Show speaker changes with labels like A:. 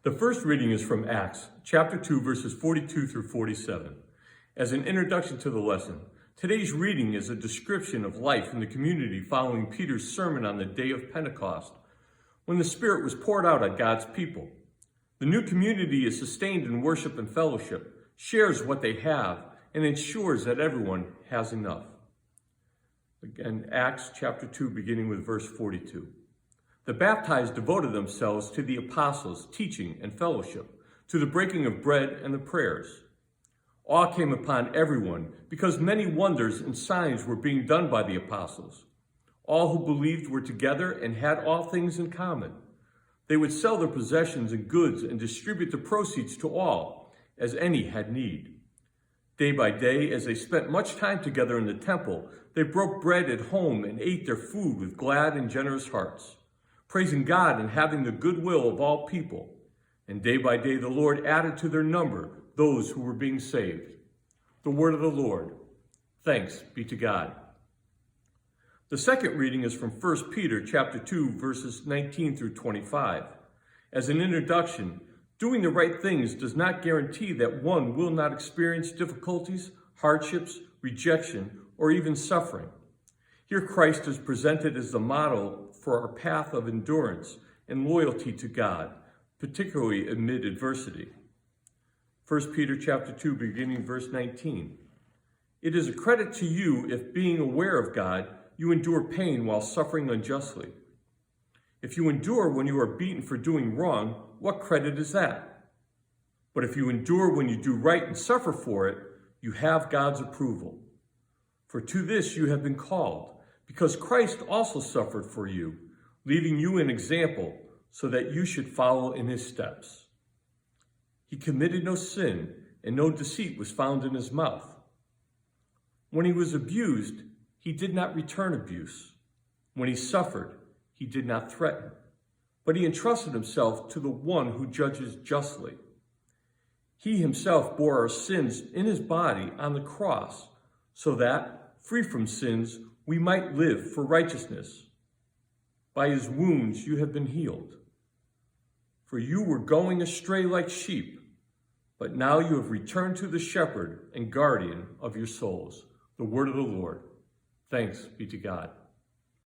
A: The first reading is from Acts, chapter 2, verses 42 through 47. As an introduction to the lesson, today's reading is a description of life in the community following Peter's sermon on the day of Pentecost, when the Spirit was poured out on God's people. The new community is sustained in worship and fellowship, shares what they have, and ensures that everyone has enough. Again, Acts chapter 2, beginning with verse 42. The baptized devoted themselves to the apostles' teaching and fellowship, to the breaking of bread and the prayers. Awe came upon everyone because many wonders and signs were being done by the apostles. All who believed were together and had all things in common. They would sell their possessions and goods and distribute the proceeds to all, as any had need. Day by day, as they spent much time together in the temple, they broke bread at home and ate their food with glad and generous hearts, praising God and having the goodwill of all people. And day by day the Lord added to their number those who were being saved. The word of the Lord. Thanks be to God. The second reading is from 1 Peter chapter 2, verses 19 through 25. As an introduction, doing the right things does not guarantee that one will not experience difficulties, hardships, rejection, or even suffering. Here Christ is presented as the model for our path of endurance and loyalty to God, particularly amid adversity. 1 Peter chapter 2, beginning verse 19. It is a credit to you if, being aware of God, you endure pain while suffering unjustly. If you endure when you are beaten for doing wrong, what credit is that? But if you endure when you do right and suffer for it, you have God's approval. For to this you have been called, because Christ also suffered for you, leaving you an example so that you should follow in his steps. He committed no sin, and no deceit was found in his mouth. When he was abused, he did not return abuse. When he suffered, he did not threaten, but he entrusted himself to the one who judges justly. He himself bore our sins in his body on the cross, so that, free from sins, we might live for righteousness. By his wounds you have been healed. For you were going astray like sheep, but now you have returned to the shepherd and guardian of your souls. The word of the Lord. Thanks be to God.